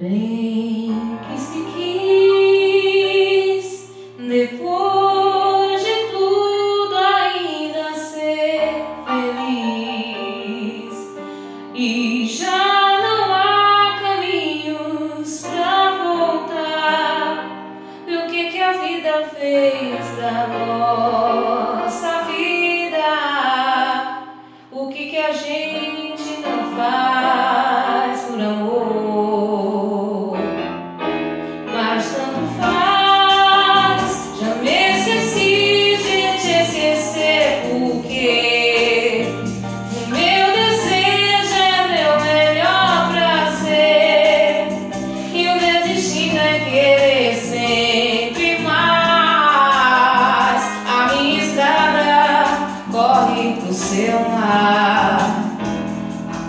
Bem que se quis, depois de tudo ainda ser feliz, e já não há caminhos pra voltar. E o que a vida fez da nossa vida? O que a gente não faz por amor? Mas tanto faz, já me esqueci de te esquecer, porque o meu desejo é meu melhor prazer, e o meu destino é querer sempre mais. A minha estrada corre pro seu mar.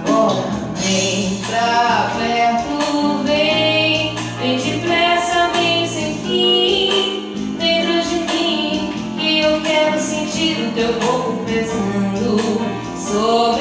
Agora vem pra perto, vem depressa, vem sem fim, dentro de mim, que eu quero sentir o teu corpo pesando sobre